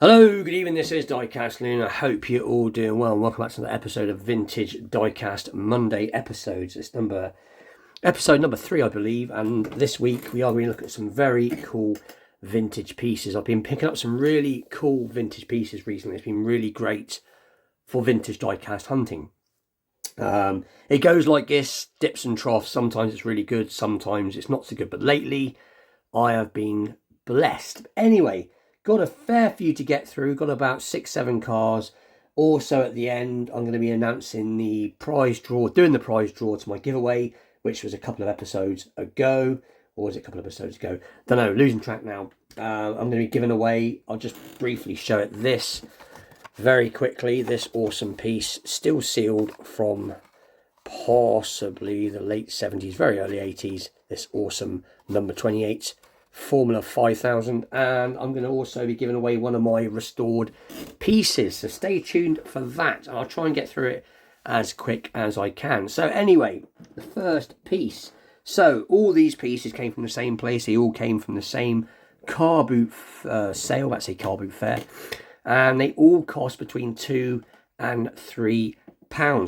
Hello, good evening, this is Diecast Leland. I hope you're all doing well. Welcome back to another episode of Vintage Diecast Monday episodes. It's episode number 3, I believe, and this week we are going to look at some very cool vintage pieces. I've been picking up some really cool vintage pieces recently. It's been really great for vintage diecast hunting. It goes like this, dips and troughs. Sometimes it's really good, sometimes it's not so good, but lately I have been blessed. Anyway, got a fair few to get through, got about 6-7 cars. Also at the end I'm going to be announcing the prize draw, doing the prize draw to my giveaway, which was a couple of episodes ago, or was it a couple of episodes ago? Don't know, losing track now. I'm going to be giving away, I'll just briefly show it this very quickly, this awesome piece, still sealed from possibly the late 70s, very early 80s, this awesome number 28 Formula 5000, and I'm going to also be giving away one of my restored pieces, so stay tuned for that. I'll try and get through it as quick as I can. So anyway, the first piece, so all these pieces came from the same place, they all came from the same car boot sale, that's a car boot fair, and they all cost between £2 and £3.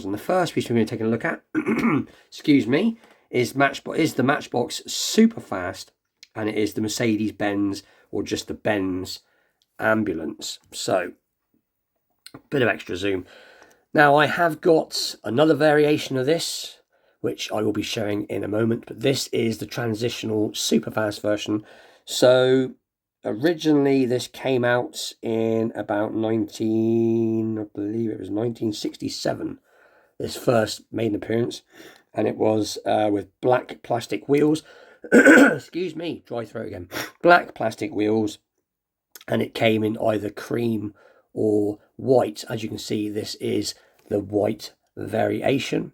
And the first piece we're going to take a look at excuse me, is the Matchbox Superfast, and it is the Mercedes-Benz, or just the Benz ambulance. So, bit of extra zoom. Now, I have got another variation of this, which I will be showing in a moment, but this is the transitional Superfast version. So, originally this came out in about I believe it was 1967. This first made an appearance, and it was with black plastic wheels. Excuse me, dry throat again. Black plastic wheels, and it came in either cream or white. As you can see, this is the white variation,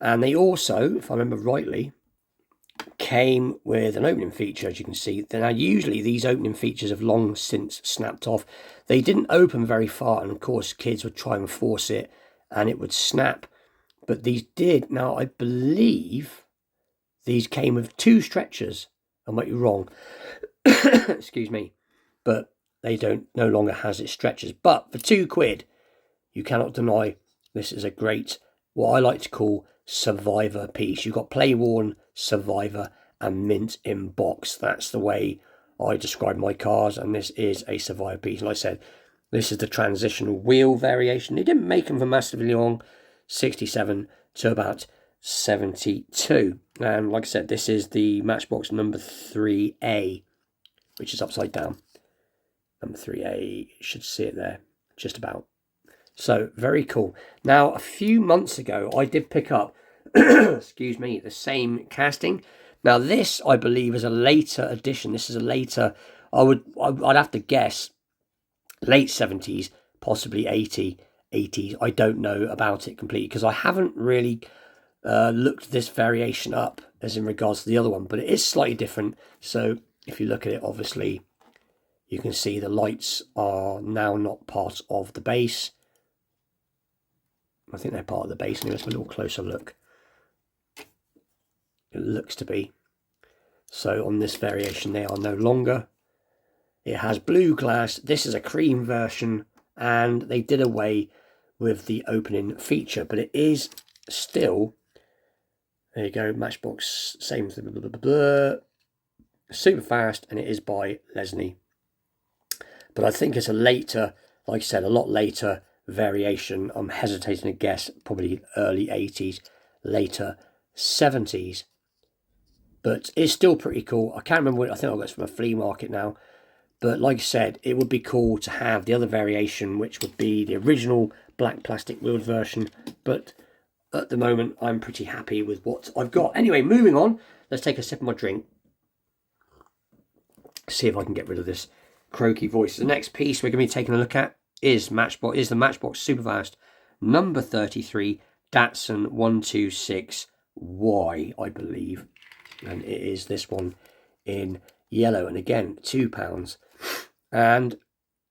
and they also, if I remember rightly, came with an opening feature. As you can see, now usually these opening features have long since snapped off. They didn't open very far, and of course kids would try and force it and it would snap, but these did. Now I believe these came with 2 stretchers. I might be wrong. Excuse me. But they no longer has its stretchers. But for £2, you cannot deny this is a great, what I like to call, survivor piece. You've got play-worn, survivor, and mint in box. That's the way I describe my cars, and this is a survivor piece. And like I said, this is the transitional wheel variation. They didn't make them for massively long, 67 to about 72, and like I said, this is the Matchbox number 3A, which is upside down. Number 3A, you should see it there, just about. So very cool. Now, a few months ago, I did pick up, excuse me, the same casting. Now, this I believe is a later edition. This is a later, I'd have to guess, late 70s, possibly 80s. I don't know about it completely because I haven't really looked this variation up as in regards to the other one, but it is slightly different. So if you look at it, obviously you can see the lights are now not part of the base. I think they're part of the base. Anyway, let's have a little closer look. It looks to be. So on this variation they are no longer. It has blue glass. This is a cream version, and they did away with the opening feature, but it is still, there you go, Matchbox, same thing, blah, blah, blah, blah. Super fast, and it is by Lesney. But I think it's a later, like I said, a lot later variation. I'm hesitating to guess, probably early 80s, later 70s. But it's still pretty cool. I can't remember what, I think I got it from a flea market now. But like I said, it would be cool to have the other variation, which would be the original black plastic wheeled version. But at the moment, I'm pretty happy with what I've got. Anyway, moving on. Let's take a sip of my drink. See if I can get rid of this croaky voice. The next piece we're going to be taking a look at is the Matchbox Superfast number 33 Datsun 126Y, I believe. And it is this one in yellow. And again, £2. And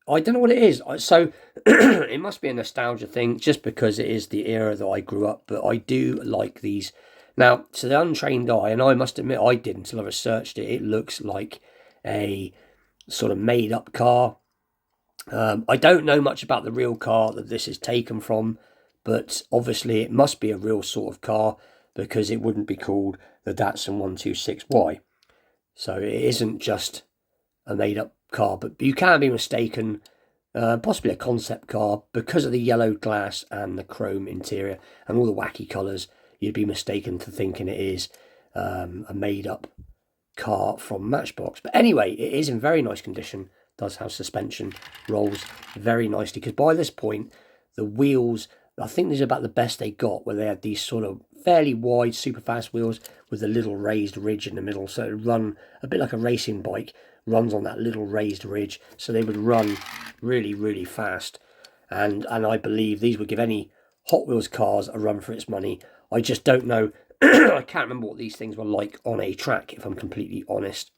I don't know what it is. So it must be a nostalgia thing, just because it is the era that I grew up. But I do like these. Now, to the untrained eye, and I must admit I didn't until I researched it, it looks like a sort of made-up car. I don't know much about the real car that this is taken from, but obviously it must be a real sort of car because it wouldn't be called the Datsun 126Y. So it isn't just a made-up car, but you can be mistaken, possibly a concept car, because of the yellow glass and the chrome interior and all the wacky colours. You'd be mistaken for thinking it is a made-up car from Matchbox. But anyway, it is in very nice condition. Does have suspension, rolls very nicely, because by this point the wheels, I think these are about the best they got, where they had these sort of fairly wide super fast wheels with a little raised ridge in the middle, so it would run a bit like a racing bike runs on that little raised ridge, so they would run really fast, and I believe these would give any Hot Wheels cars a run for its money. I just don't know I can't remember what these things were like on a track, if I'm completely honest.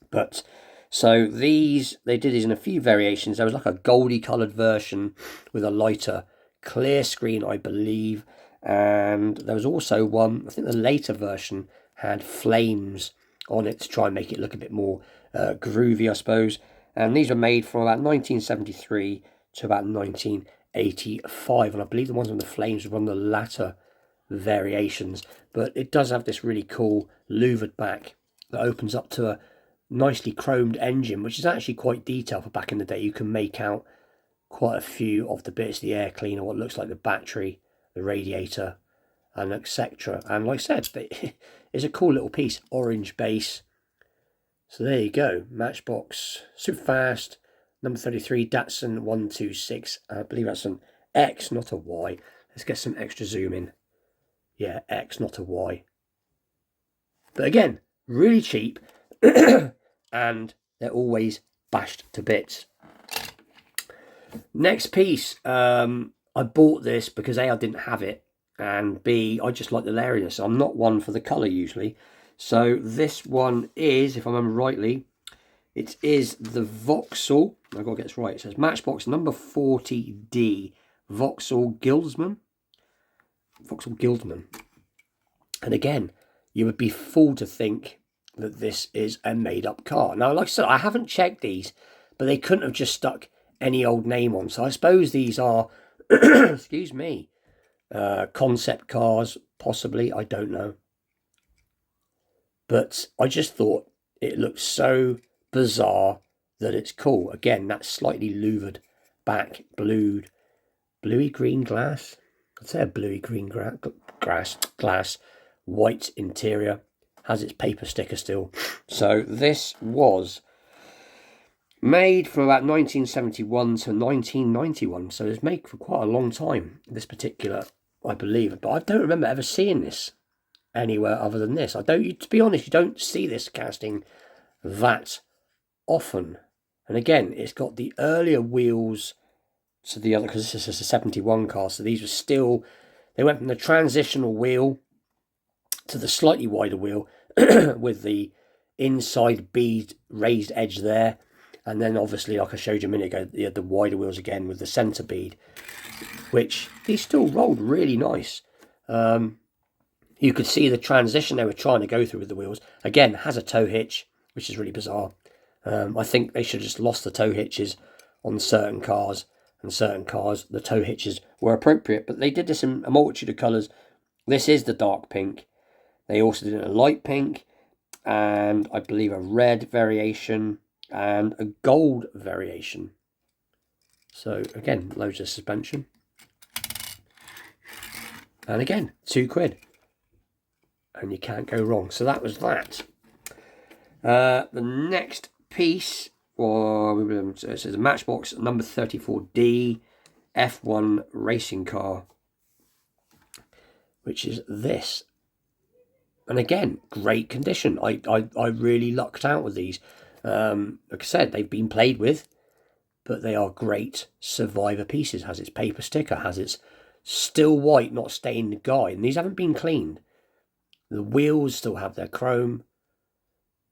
But so these, they did these in a few variations. There was like a goldy coloured version with a lighter clear screen, I believe. And there was also one, I think the later version had flames on it to try and make it look a bit more groovy, I suppose. And these were made from about 1973 to about 1985. And I believe the ones with the flames were one of the latter variations. But it does have this really cool louvered back that opens up to a nicely chromed engine, which is actually quite detailed for back in the day. You can make out quite a few of the bits, the air cleaner, what looks like the battery, the radiator, and etc. And like I said, it's a cool little piece, orange base. So there you go, Matchbox super fast number 33 Datsun 126. I believe that's an X, not a Y. Let's get some extra zoom in. Yeah, X, not a Y. But again, really cheap. And they're always bashed to bits. Next piece, I bought this because A, I didn't have it, and B, I just like the layeriness. I'm not one for the colour usually. So this one is, if I remember rightly, it is the Vauxhall. I've got to get this right. It says Matchbox number 40D Vauxhall Guildsman. Vauxhall Guildsman. And again, you would be fooled to think that this is a made-up car. Now, like I said, I haven't checked these, but they couldn't have just stuck any old name on. So I suppose these are, excuse me, concept cars, possibly. I don't know. But I just thought it looked so bizarre that it's cool. Again, that slightly louvered back, bluey green glass. I'd say a bluey green glass, white interior. Has its paper sticker still. So this was made from about 1971 to 1991. So it's made for quite a long time, this particular, I believe. But I don't remember ever seeing this anywhere other than this. To be honest, you don't see this casting that often. And again, it's got the earlier wheels to the other, because this is a 71 car. So these were still, they went from the transitional wheel to the slightly wider wheel with the inside bead raised edge there, and then obviously, like I showed you a minute ago, you had the wider wheels again with the centre bead, which these still rolled really nice. You could see the transition they were trying to go through with the wheels. Again, has a tow hitch, which is really bizarre. I think they should have just lost the tow hitches on certain cars, and certain cars the tow hitches were appropriate, but they did this in a multitude of colours. This is the dark pink. They also did a light pink, and I believe a red variation, and a gold variation. So again, loads of suspension. And again, £2. And you can't go wrong. So that was that. The next piece, it says a Matchbox number 34D F1 racing car, which is this. And again, great condition. I really lucked out with these. Like I said, they've been played with, but they are great survivor pieces. Has its paper sticker, has its still white, not stained guide. And these haven't been cleaned. The wheels still have their chrome.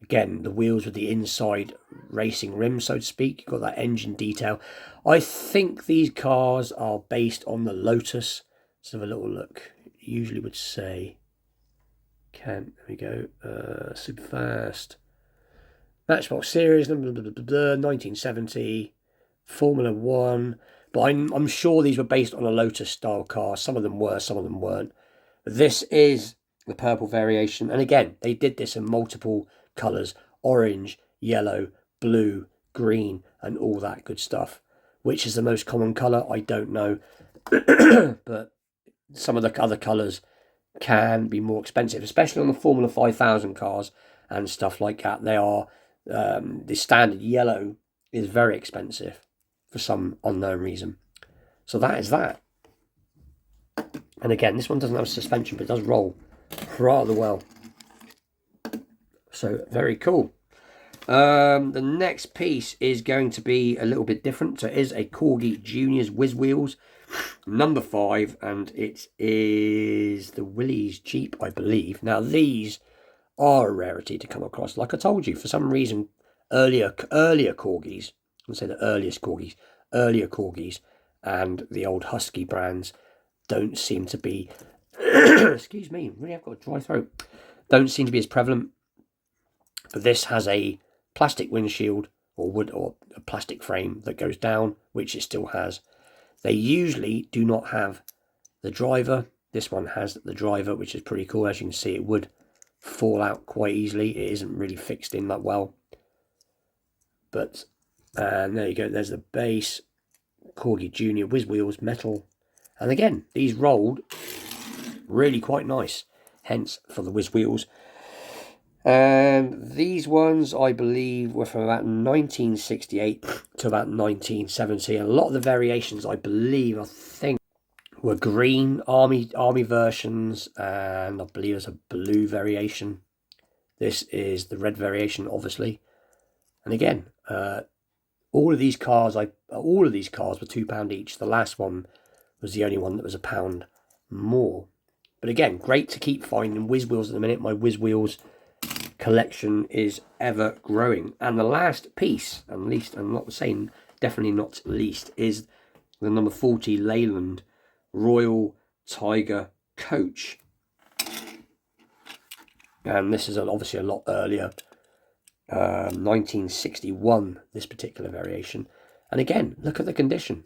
Again, the wheels with the inside racing rim, so to speak. You've got that engine detail. I think these cars are based on the Lotus. Let's have a little look. It usually would say... there we go, super fast. Matchbox series, 1970. Formula One. But I'm sure these were based on a Lotus style car. Some of them were, some of them weren't. But this is the purple variation. And again, they did this in multiple colours. Orange, yellow, blue, green, and all that good stuff. Which is the most common colour? I don't know. But some of the other colours can be more expensive, especially on the Formula 5000 cars and stuff like that. They are, the standard yellow is very expensive for some unknown reason. So that is that. And again, this one doesn't have suspension, but it does roll rather well. So very cool. The next piece is going to be a little bit different. So it is a Corgi Juniors Whiz Wheels, number 5, and it is the Willys Jeep, I believe. Now these are a rarity to come across. Like I told you, for some reason, earlier Corgis, I'll say the earliest Corgis, earlier Corgis, and the old Husky brands don't seem to be, excuse me, really I've got a dry throat, don't seem to be as prevalent. But this has a plastic windshield or wood or a plastic frame that goes down, which it still has. They usually do not have the driver. This one has the driver, which is pretty cool. As you can see, it would fall out quite easily. It isn't really fixed in that well. But there you go. There's the base. Corgi Junior Whiz Wheels, metal. And again, these rolled really quite nice. Hence for the Whiz Wheels. And these ones, I believe, were from about 1968 to about 1970. And a lot of the variations, I believe, I think, were green army versions. And I believe there's a blue variation. This is the red variation, obviously. And again, all of these cars were £2 each. The last one was the only one that was £1 more. But again, great to keep finding Whiz Wheels at the minute. My Whiz Wheels collection is ever growing. And the last piece, and least, I'm not saying definitely not least, is the number 40 Leland Royal Tiger Coach. And this is obviously a lot earlier, 1961, this particular variation. And again, look at the condition.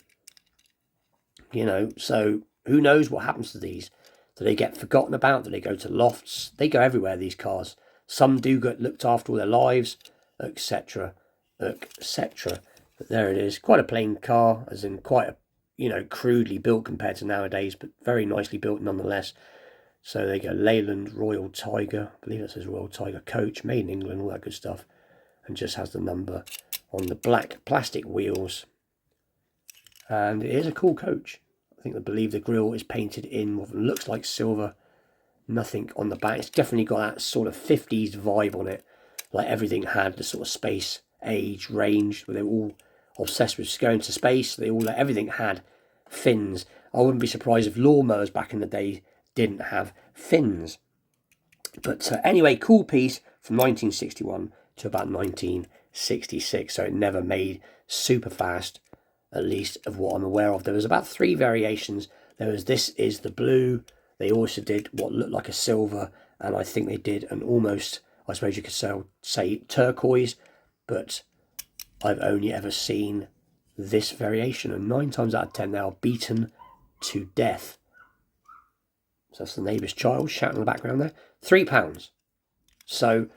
You know, so who knows what happens to these? Do they get forgotten about? Do they go to lofts? They go everywhere, these cars. Some do get looked after all their lives, etc., etc. But there it is. Quite a plain car, as in quite a, you know, crudely built compared to nowadays, but very nicely built nonetheless. So there you go, Leland Royal Tiger. I believe it says Royal Tiger Coach, made in England, all that good stuff. And just has the number on the black plastic wheels. And it is a cool coach. I believe the grille is painted in what looks like silver. Nothing on the back. It's definitely got that sort of 50s vibe on it. Like everything had the sort of space age range where they were all obsessed with going to space. Everything had fins. I wouldn't be surprised if lawnmowers back in the day didn't have fins. But anyway, cool piece from 1961 to about 1966. So it never made super fast, at least of what I'm aware of. There was about 3 variations. There was this is the blue. They also did what looked like a silver, and I think they did an almost, I suppose you could say turquoise, but I've only ever seen this variation, and 9 times out of 10 they are beaten to death. So that's the neighbour's child shouting in the background there. £3. So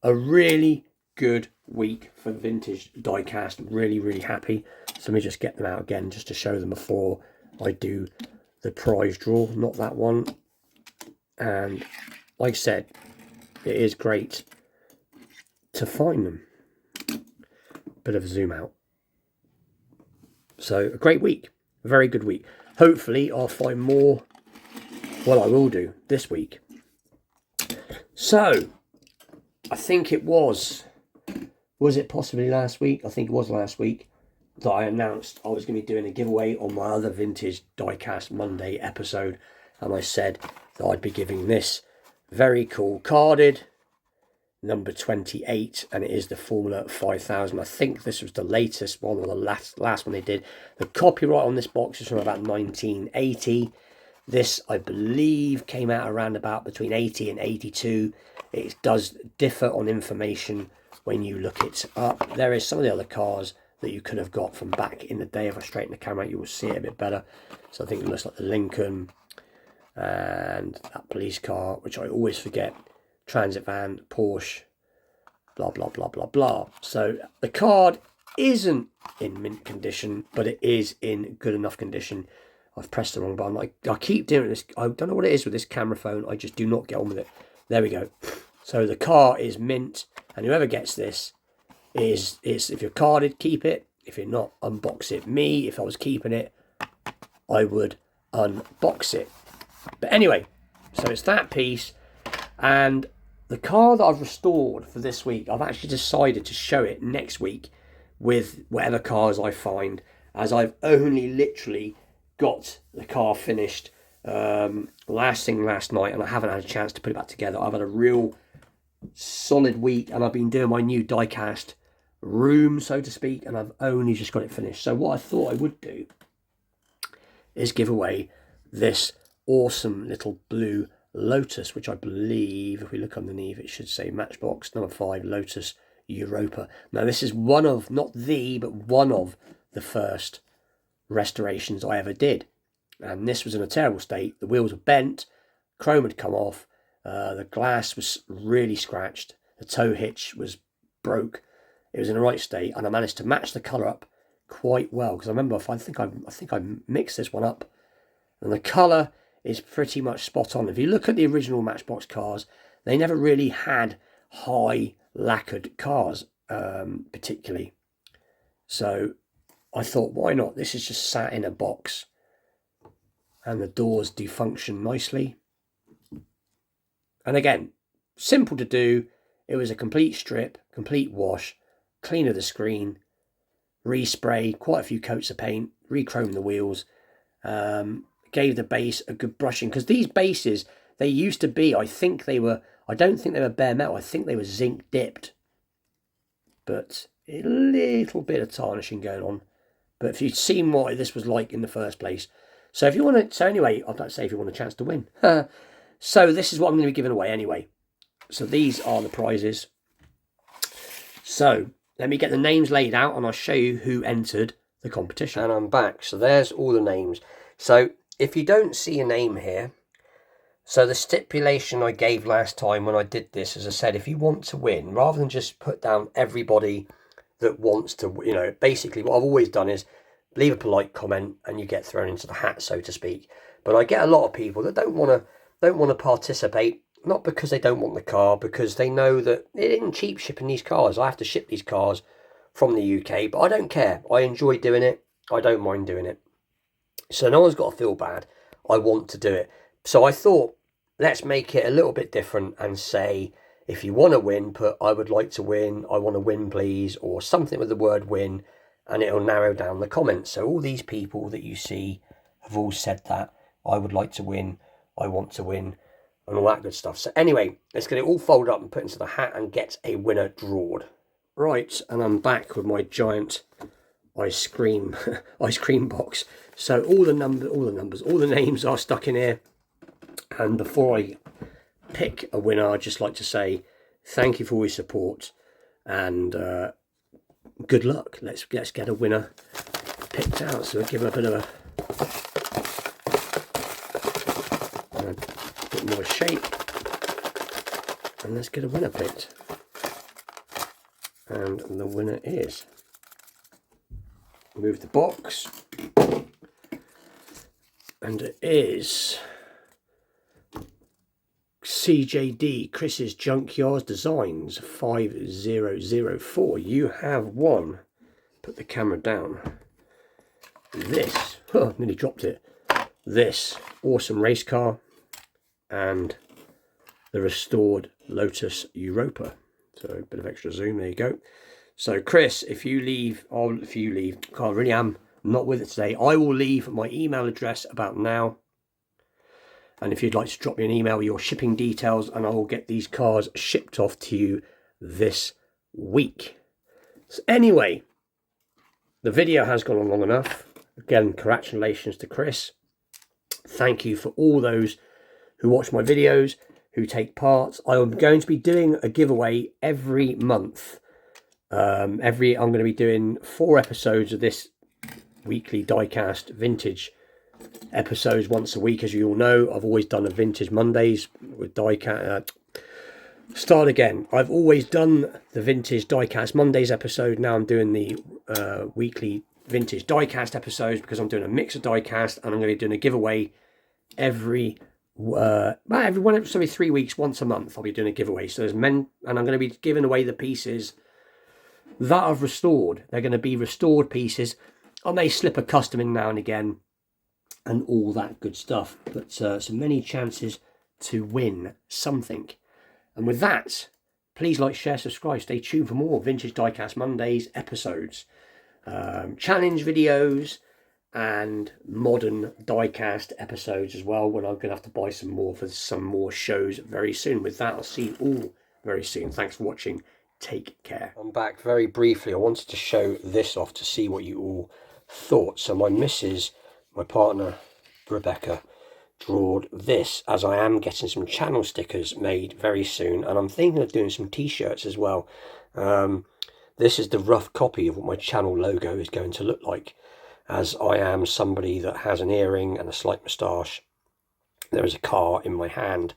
a really good week for vintage diecast. Really, really happy. So let me just get them out again just to show them before I do the prize draw, not that one. And like I said, it is great to find them. Bit of a zoom out. So a great week, a very good week. Hopefully I'll find more. Well, I will do this week. So I think it was it possibly last week? I think it was last week that I announced I was going to be doing a giveaway on my other vintage diecast Monday episode, and I said that I'd be giving this very cool carded number 28, and it is the Formula 5000. I think this was the latest one, or the last one they did. The copyright on this box is from about 1980. This, I believe, came out around about between 80 and 82. It does differ on information when you look it up. There is some of the other cars that you could have got from back in the day. If I straighten the camera out, you will see it a bit better. So I think it looks like the Lincoln and that police car, which I always forget, transit van, Porsche, blah, blah, blah, blah, blah. So the card isn't in mint condition, but it is in good enough condition. I've pressed the wrong button. I keep doing this. I don't know what it is with this camera phone. I just do not get on with it. There we go. So the car is mint, and whoever gets this is if you're carded, keep it. If you're not, unbox it. Me, if I was keeping it, I would unbox it. But anyway, so it's that piece, and the car that I've restored for this week, I've actually decided to show it next week with whatever cars I find, as I've only literally got the car finished last night, and I haven't had a chance to put it back together. I've had a real solid week, and I've been doing my new diecast room, so to speak, and I've only just got it finished. So what I thought I would do is give away this awesome little blue Lotus, which I believe, if we look underneath, it should say Matchbox number 5 Lotus Europa. Now this is one of, not the, but one of the first restorations I ever did, and this was in a terrible state. The wheels were bent, chrome had come off, the glass was really scratched, the tow hitch was broke. It was in the right state, and I managed to match the colour up quite well, because I remember, I think I mixed this one up, and the colour is pretty much spot on. If you look at the original Matchbox cars, they never really had high lacquered cars, particularly. So I thought, why not? This is just sat in a box, and the doors do function nicely. And again, simple to do. It was a complete strip, complete wash, clean of the screen, respray, quite a few coats of paint, re-chrome the wheels, gave the base a good brushing, because these bases, they used to be, I don't think they were bare metal, I think they were zinc dipped, but a little bit of tarnishing going on. But if you'd seen what this was like in the first place, so if you want to, so anyway, I'd like to say if you want a chance to win. So this is what I'm going to be giving away anyway. So these are the prizes. So let me get the names laid out, and I'll show you who entered the competition. And I'm back. So there's all the names. So if you don't see a name here, so the stipulation I gave last time when I did this, as I said, if you want to win, rather than just put down everybody that wants to, you know, basically what I've always done is leave a polite comment and you get thrown into the hat, so to speak. But I get a lot of people that don't want to participate, not because they don't want the car, because they know that it isn't cheap shipping these cars. I have to ship these cars from the UK, but I don't care. I enjoy doing it. I don't mind doing it. So no one's got to feel bad. I want to do it. So I thought, let's make it a little bit different and say, if you want to win, put I would like to win, I want to win please, or something with the word win, and it'll narrow down the comments. So all these people that you see have all said that, I would like to win, I want to win, and all that good stuff. So anyway, let's get it all folded up and put into the hat and get a winner drawed. Right, and I'm back with my giant ice cream box. So all the names are stuck in here. And before I pick a winner, I'd just like to say thank you for all your support, and good luck. Let's get a winner picked out. So we'll give her a bit of a bit more shape, and let's get a winner picked. And the winner is, move the box, and it is CJD, Chris's Junkyard Designs 5004. You have won. Put the camera down. This, nearly dropped it. This awesome race car and the restored Lotus Europa. So a bit of extra zoom, there you go. So Chris, if you leave, I really am not with it today. I will leave my email address about now. And if you'd like to drop me an email with your shipping details, and I will get these cars shipped off to you this week. So anyway, the video has gone on long enough. Again, congratulations to Chris. Thank you for all those who watch my videos, who take part. I am going to be doing a giveaway every month I'm going to be doing 4 episodes of this weekly diecast vintage episodes once a week. As you all know, I've always done a vintage Mondays with diecast. Start again. I've always done the vintage diecast Mondays episode. Now I'm doing the weekly vintage diecast episodes because I'm doing a mix of diecast, and I'm going to be doing a giveaway every 3 weeks, once a month. I'll be doing a giveaway. So there's and I'm going to be giving away the pieces that I've restored. They're going to be restored pieces. I may slip a custom in now and again, and all that good stuff. But so many chances to win something. And with that, please like, share, subscribe. Stay tuned for more Vintage Diecast Mondays episodes, challenge videos, and modern diecast episodes as well, when I'm going to have to buy some more for some more shows very soon. With that, I'll see you all very soon. Thanks for watching. Take care. I'm back very briefly. I wanted to show this off to see what you all thought. So my missus, my partner, Rebecca, drawed this, as I am getting some channel stickers made very soon, and I'm thinking of doing some t-shirts as well. This is the rough copy of what my channel logo is going to look like, as I am somebody that has an earring and a slight moustache. There is a car in my hand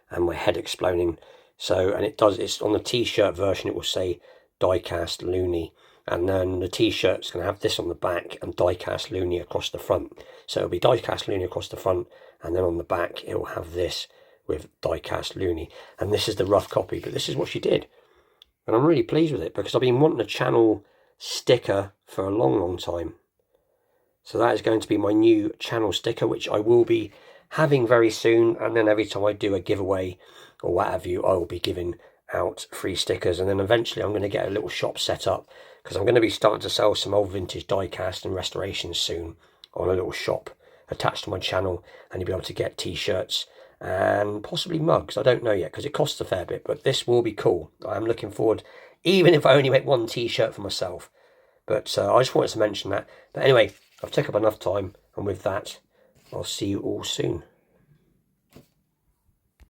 and my head exploding. So, and it's on the t-shirt version, it will say diecast loony, and then the t-shirt's going to have this on the back and diecast loony across the front. So it'll be diecast loony across the front, and then on the back it will have this with diecast loony. And this is the rough copy, but this is what she did, and I'm really pleased with it because I've been wanting a channel sticker for a long time. So that is going to be my new channel sticker, which I will be having very soon. And then every time I do a giveaway or what have you, I will be giving out free stickers. And then eventually I'm going to get a little shop set up, because I'm going to be starting to sell some old vintage diecast and restorations soon on a little shop attached to my channel, and you'll be able to get t-shirts and possibly mugs. I don't know yet because it costs a fair bit, but this will be cool. I'm looking forward, even if I only make one t-shirt for myself. But I just wanted to mention that. But anyway, I've taken up enough time, and with that, I'll see you all soon.